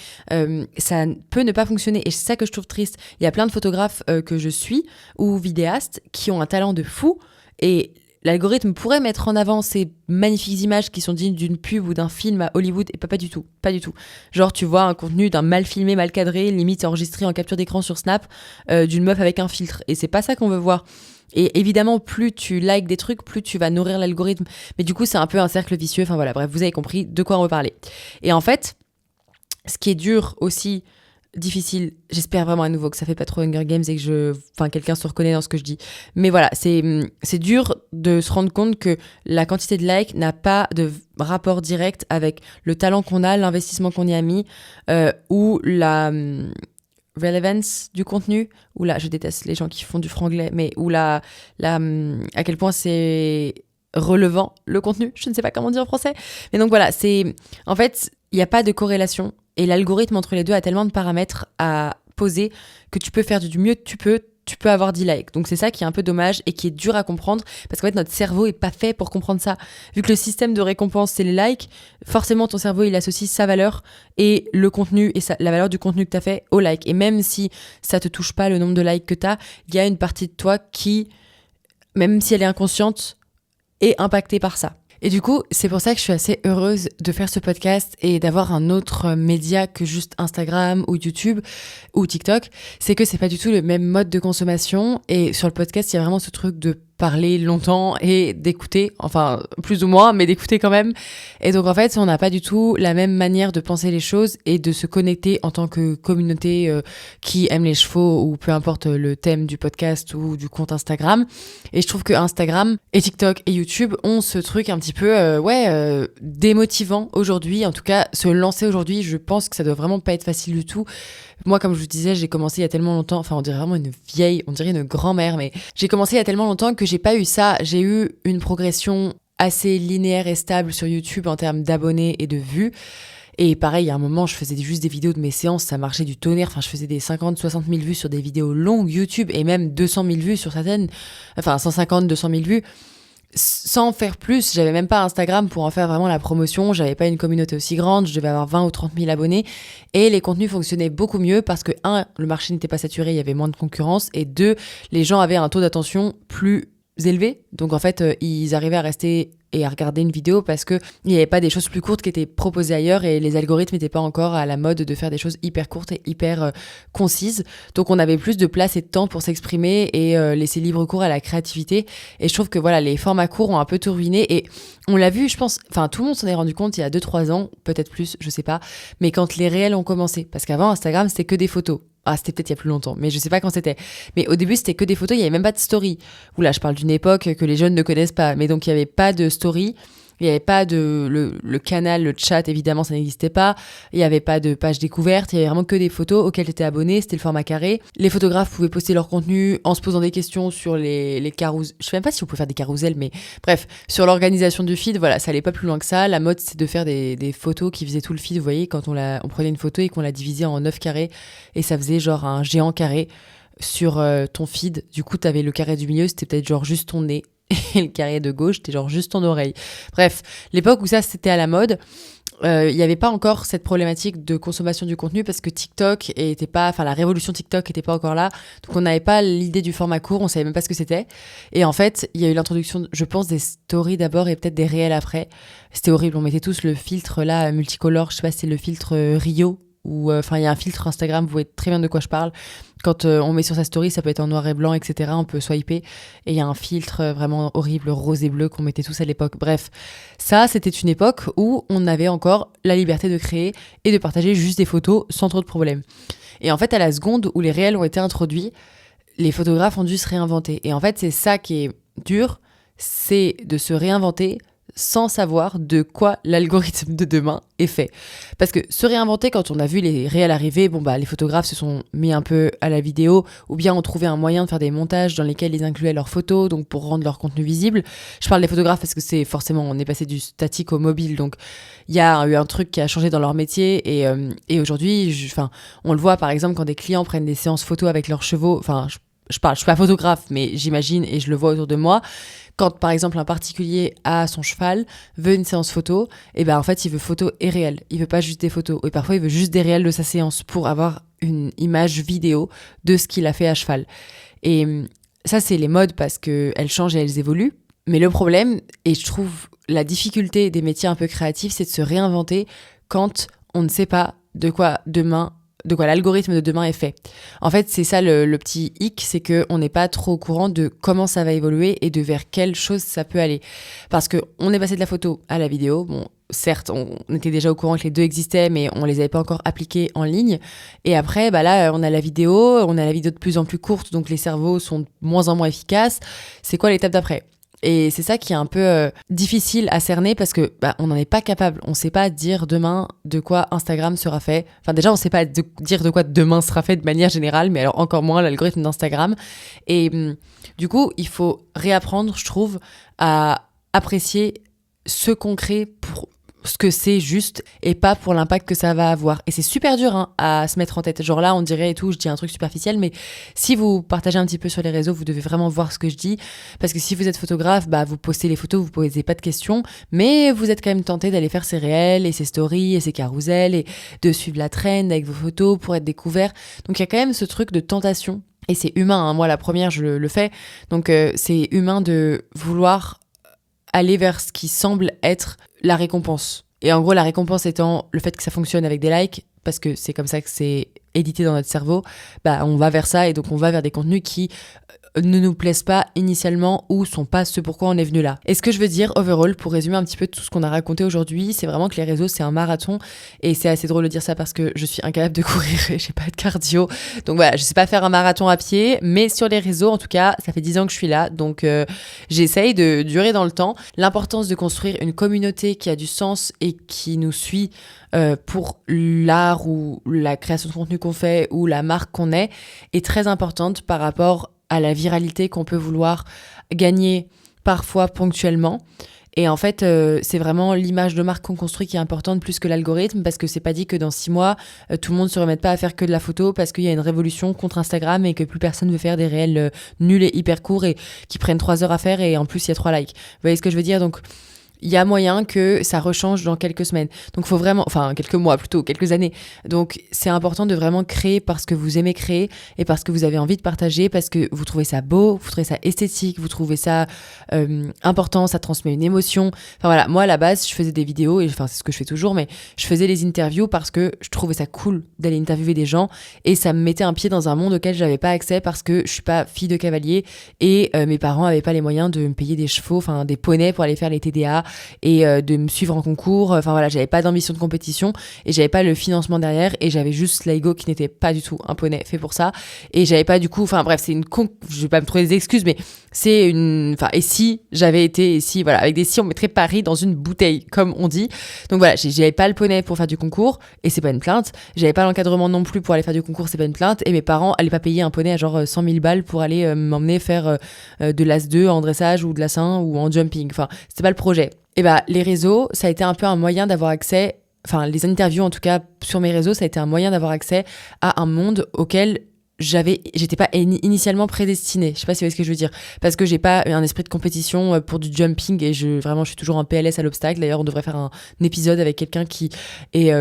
Ça peut ne pas fonctionner et c'est ça que je trouve triste. Il y a plein de photographes que je suis ou vidéastes qui ont un talent de fou et l'algorithme pourrait mettre en avant ces magnifiques images qui sont dignes d'une pub ou d'un film à Hollywood et pas du tout, pas du tout. Genre tu vois un contenu d'un mal filmé, mal cadré, limite enregistré en capture d'écran sur Snap d'une meuf avec un filtre et c'est pas ça qu'on veut voir. Et évidemment, plus tu likes des trucs, plus tu vas nourrir l'algorithme. Mais du coup, c'est un peu un cercle vicieux. Enfin voilà, bref, vous avez compris de quoi on veut parler. Et en fait, ce qui est dur aussi, difficile, j'espère vraiment à nouveau que ça fait pas trop Hunger Games et que quelqu'un se reconnaît dans ce que je dis. Mais voilà, c'est dur de se rendre compte que la quantité de likes n'a pas de rapport direct avec le talent qu'on a, l'investissement qu'on y a mis, ou la... relevance du contenu, ou là, je déteste les gens qui font du franglais, mais ou à quel point c'est relevant le contenu, je ne sais pas comment dire en français, mais donc voilà, en fait, il n'y a pas de corrélation, et l'algorithme entre les deux a tellement de paramètres à poser que tu peux faire du mieux que tu peux avoir 10 likes. Donc c'est ça qui est un peu dommage et qui est dur à comprendre parce qu'en fait notre cerveau est pas fait pour comprendre ça. Vu que le système de récompense c'est les likes, forcément ton cerveau il associe sa valeur et le contenu et la valeur du contenu que t'as fait au like. Et même si ça te touche pas le nombre de likes que t'as, il y a une partie de toi qui, même si elle est inconsciente, est impactée par ça. Et du coup, c'est pour ça que je suis assez heureuse de faire ce podcast et d'avoir un autre média que juste Instagram ou YouTube ou TikTok. C'est que c'est pas du tout le même mode de consommation. Et sur le podcast, il y a vraiment ce truc de parler longtemps et d'écouter, enfin plus ou moins, mais d'écouter quand même. Et donc en fait, on n'a pas du tout la même manière de penser les choses et de se connecter en tant que communauté qui aime les chevaux ou peu importe le thème du podcast ou du compte Instagram. Et je trouve que Instagram et TikTok et YouTube ont ce truc un petit peu démotivant aujourd'hui. En tout cas, se lancer aujourd'hui, je pense que ça doit vraiment pas être facile du tout. Moi, comme je vous disais, j'ai commencé il y a tellement longtemps, enfin on dirait vraiment une vieille, on dirait une grand-mère, mais j'ai commencé il y a tellement longtemps que j'ai pas eu ça. J'ai eu une progression assez linéaire et stable sur YouTube en termes d'abonnés et de vues. Et pareil, il y a un moment, je faisais juste des vidéos de mes séances, ça marchait du tonnerre. Enfin, je faisais des 50-60 000 vues sur des vidéos longues YouTube et même 200 000 vues sur certaines, enfin 150-200 000 vues. Sans faire plus, j'avais même pas Instagram pour en faire vraiment la promotion, j'avais pas une communauté aussi grande, je devais avoir 20 ou 30 000 abonnés et les contenus fonctionnaient beaucoup mieux parce que 1, le marché n'était pas saturé, il y avait moins de concurrence et 2, les gens avaient un taux d'attention plus élevé, donc en fait ils arrivaient à rester et à regarder une vidéo parce que il n'y avait pas des choses plus courtes qui étaient proposées ailleurs et les algorithmes n'étaient pas encore à la mode de faire des choses hyper courtes et hyper concises. Donc on avait plus de place et de temps pour s'exprimer et laisser libre cours à la créativité. Et je trouve que voilà, les formats courts ont un peu tout ruiné et on l'a vu, je pense, enfin tout le monde s'en est rendu compte il y a 2-3 ans, peut-être plus, je sais pas, mais quand les réels ont commencé. Parce qu'avant Instagram c'était que des photos. Ah, c'était peut-être il y a plus longtemps, mais je sais pas quand c'était. Mais au début, c'était que des photos, il y avait même pas de story. Oula, je parle d'une époque que les jeunes ne connaissent pas. Mais donc, il y avait pas de story. Il n'y avait pas le canal, le chat, évidemment, ça n'existait pas. Il n'y avait pas de page découverte. Il y avait vraiment que des photos auxquelles tu étais abonné. C'était le format carré. Les photographes pouvaient poster leur contenu en se posant des questions sur les carousels. Je sais même pas si on peut faire des carousels, mais bref, sur l'organisation du feed, voilà, ça allait pas plus loin que ça. La mode, c'est de faire des photos qui faisaient tout le feed. Vous voyez, quand on prenait une photo et qu'on la divisait en 9 carrés et ça faisait genre un géant carré sur ton feed. Du coup, t'avais le carré du milieu, c'était peut-être genre juste ton nez. Et le carré de gauche, c'était genre juste ton oreille. Bref, l'époque où ça, c'était à la mode, il n'y avait pas encore cette problématique de consommation du contenu parce que TikTok était pas, enfin la révolution TikTok était pas encore là. Donc on n'avait pas l'idée du format court, on savait même pas ce que c'était. Et en fait, il y a eu l'introduction, je pense, des stories d'abord et peut-être des réels après. C'était horrible, on mettait tous le filtre là, multicolore, je sais pas si c'est le filtre Rio. Ou enfin il y a un filtre Instagram, vous voyez très bien de quoi je parle. Quand on met sur sa story, ça peut être en noir et blanc, etc. On peut swiper et il y a un filtre vraiment horrible, rose et bleu qu'on mettait tous à l'époque. Bref, ça c'était une époque où on avait encore la liberté de créer et de partager juste des photos sans trop de problèmes. Et en fait, à la seconde où les réels ont été introduits, les photographes ont dû se réinventer. Et en fait, c'est ça qui est dur, c'est de se réinventer sans savoir de quoi l'algorithme de demain est fait. Parce que se réinventer, quand on a vu les réels arriver, les photographes se sont mis un peu à la vidéo, ou bien ont trouvé un moyen de faire des montages dans lesquels ils incluaient leurs photos, donc pour rendre leur contenu visible. Je parle des photographes parce que c'est forcément, on est passé du statique au mobile, donc il y a eu un truc qui a changé dans leur métier, et aujourd'hui, on le voit par exemple quand des clients prennent des séances photos avec leurs chevaux, je suis pas photographe, mais j'imagine et je le vois autour de moi. Quand, par exemple, un particulier a son cheval, veut une séance photo, et ben en fait, il veut photo et réel. Il veut pas juste des photos. Et parfois, il veut juste des réels de sa séance pour avoir une image vidéo de ce qu'il a fait à cheval. Et ça, c'est les modes parce qu'elles changent et elles évoluent. Mais le problème, et je trouve la difficulté des métiers un peu créatifs, c'est de se réinventer quand on ne sait pas de quoi l'algorithme de demain est fait. En fait, c'est ça le petit hic, c'est qu'on n'est pas trop au courant de comment ça va évoluer et de vers quelle chose ça peut aller. Parce qu'on est passé de la photo à la vidéo. Bon, certes, on était déjà au courant que les deux existaient, mais on les avait pas encore appliqués en ligne. Et après, là, on a la vidéo de plus en plus courte, donc les cerveaux sont de moins en moins efficaces. C'est quoi l'étape d'après ? Et c'est ça qui est un peu difficile à cerner parce que on n'en est pas capable. On ne sait pas dire demain de quoi Instagram sera fait. Enfin déjà, on ne sait pas dire de quoi demain sera fait de manière générale, mais alors encore moins l'algorithme d'Instagram. Et du coup, il faut réapprendre, je trouve, à apprécier ce qu'on crée pour ce que c'est juste et pas pour l'impact que ça va avoir. Et c'est super dur à se mettre en tête. Genre là, on dirait et tout, je dis un truc superficiel, mais si vous partagez un petit peu sur les réseaux, vous devez vraiment voir ce que je dis. Parce que si vous êtes photographe, vous postez les photos, vous posez pas de questions, mais vous êtes quand même tenté d'aller faire ses réels et ses stories et ses carousels et de suivre la trend avec vos photos pour être découvert. Donc il y a quand même ce truc de tentation. Et c'est humain, moi la première, je le fais. Donc c'est humain de vouloir aller vers ce qui semble être la récompense. Et en gros, la récompense étant le fait que ça fonctionne avec des likes, parce que c'est comme ça que c'est édité dans notre cerveau, on va vers ça et donc on va vers des contenus qui ne nous plaisent pas initialement ou sont pas ce pourquoi on est venu là. Et ce que je veux dire, overall, pour résumer un petit peu tout ce qu'on a raconté aujourd'hui, c'est vraiment que les réseaux, c'est un marathon et c'est assez drôle de dire ça parce que je suis incapable de courir et j'ai pas de cardio. Donc voilà, je sais pas faire un marathon à pied, mais sur les réseaux, en tout cas, ça fait 10 ans que je suis là, donc j'essaye de durer dans le temps. L'importance de construire une communauté qui a du sens et qui nous suit pour l'art ou la création de contenu qu'on fait ou la marque qu'on est très importante par rapport à la viralité qu'on peut vouloir gagner parfois ponctuellement. Et en fait, c'est vraiment l'image de marque qu'on construit qui est importante plus que l'algorithme parce que c'est pas dit que dans 6 mois, tout le monde se remette pas à faire que de la photo parce qu'il y a une révolution contre Instagram et que plus personne veut faire des réels nuls et hyper courts et qui prennent 3 heures à faire et en plus il y a 3 likes. Vous voyez ce que je veux dire ? Donc il y a moyen que ça rechange dans quelques semaines. Donc faut vraiment, quelques mois plutôt, quelques années. Donc c'est important de vraiment créer parce que vous aimez créer et parce que vous avez envie de partager, parce que vous trouvez ça beau, vous trouvez ça esthétique, vous trouvez ça important, ça transmet une émotion. Enfin voilà, moi à la base, je faisais des vidéos et c'est ce que je fais toujours, mais je faisais les interviews parce que je trouvais ça cool d'aller interviewer des gens et ça me mettait un pied dans un monde auquel j'avais pas accès parce que je suis pas fille de cavalier et mes parents avaient pas les moyens de me payer des chevaux, des poneys pour aller faire les TDA et de me suivre en concours. J'avais pas d'ambition de compétition et j'avais pas le financement derrière et j'avais juste Laigo qui n'était pas du tout un poney fait pour ça et j'avais pas du coup, je vais pas me trouver des excuses, mais et si j'avais été, voilà, avec des si, on mettrait Paris dans une bouteille, comme on dit. Donc voilà, j'avais pas le poney pour faire du concours, et c'est pas une plainte. J'avais pas l'encadrement non plus pour aller faire du concours, c'est pas une plainte. Et mes parents allaient pas payer un poney à genre 100 000 balles pour aller m'emmener faire de l'As2 en dressage ou de l'As1 ou en jumping. Enfin, c'était pas le projet. Et les réseaux, ça a été un peu un moyen d'avoir accès, enfin, les interviews en tout cas sur mes réseaux, ça a été un moyen d'avoir accès à un monde auquel j'étais pas initialement prédestinée. Je sais pas si vous voyez ce que je veux dire. Parce que j'ai pas un esprit de compétition pour du jumping et je suis toujours en PLS à l'obstacle. D'ailleurs, on devrait faire un épisode avec quelqu'un qui est,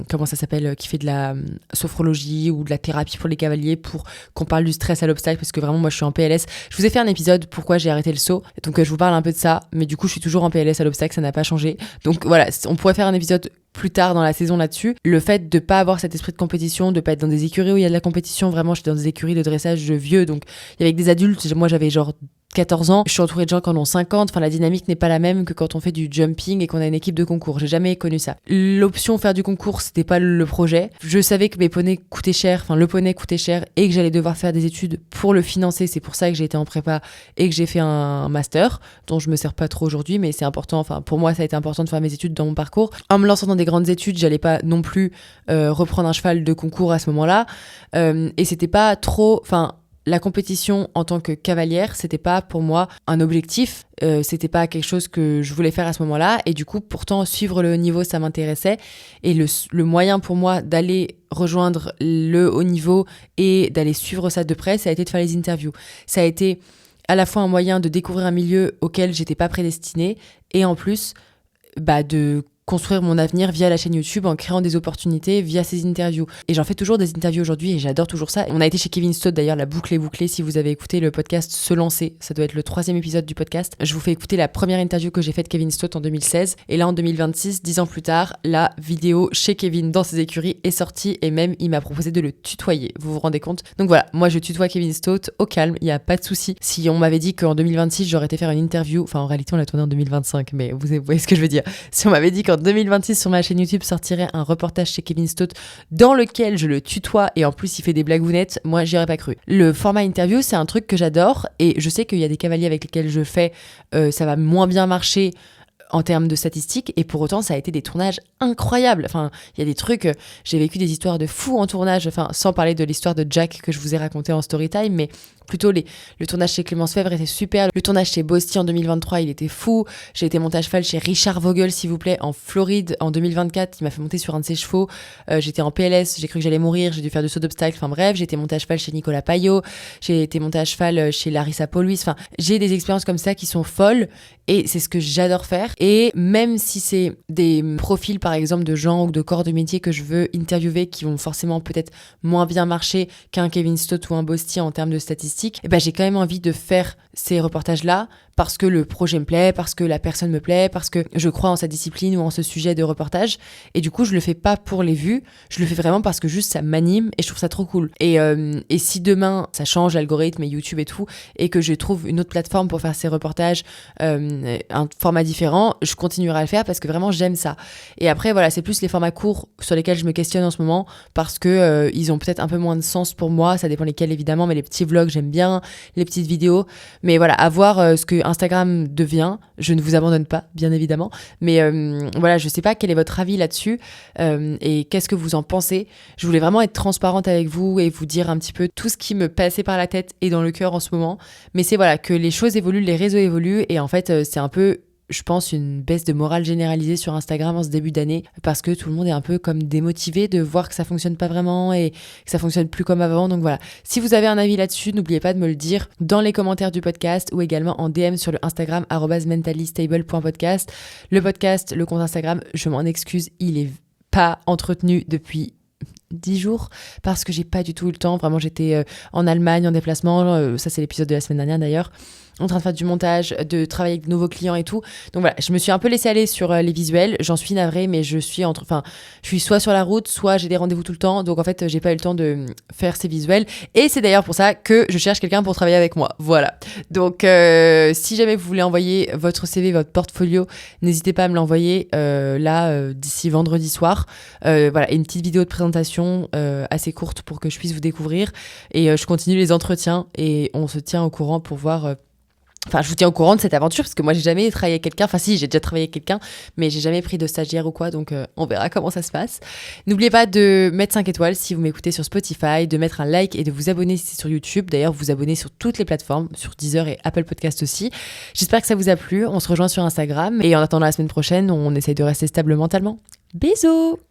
comment ça s'appelle, qui fait de la sophrologie ou de la thérapie pour les cavaliers pour qu'on parle du stress à l'obstacle parce que vraiment, moi, je suis en PLS. Je vous ai fait un épisode pourquoi j'ai arrêté le saut. Donc, je vous parle un peu de ça. Mais du coup, je suis toujours en PLS à l'obstacle. Ça n'a pas changé. Donc, voilà, on pourrait faire un épisode plus tard dans la saison là-dessus. Le fait de pas avoir cet esprit de compétition, de pas être dans des écuries où il y a de la compétition, vraiment j'étais dans des écuries de dressage de vieux, donc il y avait des adultes, moi j'avais genre 14 ans, je suis entourée de gens qui en ont 50, enfin la dynamique n'est pas la même que quand on fait du jumping et qu'on a une équipe de concours, j'ai jamais connu ça. L'option faire du concours, c'était pas le projet. Je savais que mes poneys coûtaient cher, enfin le poney coûtait cher et que j'allais devoir faire des études pour le financer, c'est pour ça que j'ai été en prépa et que j'ai fait un master, dont je me sers pas trop aujourd'hui, mais c'est important, enfin pour moi ça a été important de faire mes études dans mon parcours. En me lançant dans des grandes études, j'allais pas non plus reprendre un cheval de concours à ce moment-là, et c'était pas trop, enfin la compétition en tant que cavalière, c'était pas pour moi un objectif, c'était pas quelque chose que je voulais faire à ce moment-là, et du coup, pourtant, suivre le haut niveau, ça m'intéressait, et le moyen pour moi d'aller rejoindre le haut niveau et d'aller suivre ça de près, ça a été de faire les interviews. Ça a été à la fois un moyen de découvrir un milieu auquel j'étais pas prédestinée, et en plus, de construire mon avenir via la chaîne YouTube en créant des opportunités via ces interviews. Et j'en fais toujours des interviews aujourd'hui et j'adore toujours ça. On a été chez Kevin Stott d'ailleurs, la boucle est bouclée. Si vous avez écouté le podcast Se lancer, ça doit être le 3e épisode du podcast. Je vous fais écouter la première interview que j'ai faite de Kevin Stott en 2016. Et là en 2026, 10 ans plus tard, la vidéo chez Kevin dans ses écuries est sortie et même il m'a proposé de le tutoyer. Vous vous rendez compte? Donc voilà, moi je tutoie Kevin Stott au calme, il n'y a pas de souci. Si on m'avait dit qu'en 2026 j'aurais été faire une interview, enfin en réalité on l'a tourné en 2025, mais vous voyez ce que je veux dire. Si on m'avait dit qu'en 2026 sur ma chaîne YouTube sortirait un reportage chez Kevin Stott dans lequel je le tutoie et en plus il fait des blagounettes, moi j'y aurais pas cru. Le format interview c'est un truc que j'adore et je sais qu'il y a des cavaliers avec lesquels je fais, ça va moins bien marcher en termes de statistiques, et pour autant ça a été des tournages incroyables. Enfin, il y a des trucs, j'ai vécu des histoires de fous en tournage, enfin sans parler de l'histoire de Jack que je vous ai raconté en story time, mais plutôt le tournage chez Clémence Fèvre était super, le tournage chez Bosti en 2023 il était fou, j'ai été monter à cheval chez Richard Vogel s'il vous plaît en Floride en 2024, il m'a fait monter sur un de ses chevaux, j'étais en PLS, j'ai cru que j'allais mourir, j'ai dû faire du saut d'obstacle, enfin bref, j'ai été monter à cheval chez Nicolas Payot, j'ai été monter à cheval chez Larissa Pauluis, enfin j'ai des expériences comme ça qui sont folles et c'est ce que j'adore faire. Et même si c'est des profils par exemple de gens ou de corps de métier que je veux interviewer qui vont forcément peut-être moins bien marcher qu'un Kevin Stott ou un Bosti en termes de statistiques, et j'ai quand même envie de faire ces reportages-là parce que le projet me plaît, parce que la personne me plaît, parce que je crois en sa discipline ou en ce sujet de reportage. Et du coup, je le fais pas pour les vues, je le fais vraiment parce que juste ça m'anime et je trouve ça trop cool. Et si demain ça change l'algorithme et YouTube et tout, et que je trouve une autre plateforme pour faire ces reportages, un format différent, je continuerai à le faire parce que vraiment j'aime ça. Et après voilà, c'est plus les formats courts sur lesquels je me questionne en ce moment parce que ils ont peut-être un peu moins de sens pour moi, ça dépend lesquels évidemment, mais les petits vlogs j'aime bien, les petites vidéos, mais voilà, à voir ce que Instagram devient. Je ne vous abandonne pas, bien évidemment, mais voilà, je sais pas quel est votre avis là-dessus et qu'est-ce que vous en pensez. Je voulais vraiment être transparente avec vous et vous dire un petit peu tout ce qui me passait par la tête et dans le cœur en ce moment, mais c'est voilà, que les choses évoluent, les réseaux évoluent et en fait c'est un peu, je pense, une baisse de morale généralisée sur Instagram en ce début d'année parce que tout le monde est un peu comme démotivé de voir que ça fonctionne pas vraiment et que ça fonctionne plus comme avant. Donc voilà, si vous avez un avis là-dessus, n'oubliez pas de me le dire dans les commentaires du podcast ou également en DM sur le Instagram @mentalistable.podcast. Le podcast, le compte Instagram, je m'en excuse, il est pas entretenu depuis 10 jours parce que j'ai pas du tout eu le temps. Vraiment, j'étais en Allemagne en déplacement, ça c'est l'épisode de la semaine dernière d'ailleurs, en train de faire du montage, de travailler avec de nouveaux clients et tout. Donc voilà, je me suis un peu laissée aller sur les visuels. J'en suis navrée, mais je suis soit sur la route, soit j'ai des rendez-vous tout le temps. Donc en fait, j'ai pas eu le temps de faire ces visuels. Et c'est d'ailleurs pour ça que je cherche quelqu'un pour travailler avec moi. Voilà. Donc si jamais vous voulez envoyer votre CV, votre portfolio, n'hésitez pas à me l'envoyer d'ici vendredi soir. Voilà, et une petite vidéo de présentation assez courte pour que je puisse vous découvrir. Et je continue les entretiens et on se tient au courant pour voir Enfin, je vous tiens au courant de cette aventure parce que moi, j'ai jamais travaillé avec quelqu'un. Enfin, si, j'ai déjà travaillé avec quelqu'un, mais j'ai jamais pris de stagiaire ou quoi. Donc, on verra comment ça se passe. N'oubliez pas de mettre 5 étoiles si vous m'écoutez sur Spotify, de mettre un like et de vous abonner si c'est sur YouTube. D'ailleurs, vous abonnez sur toutes les plateformes, sur Deezer et Apple Podcast aussi. J'espère que ça vous a plu. On se rejoint sur Instagram. Et en attendant la semaine prochaine, on essaye de rester stable mentalement. Bisous!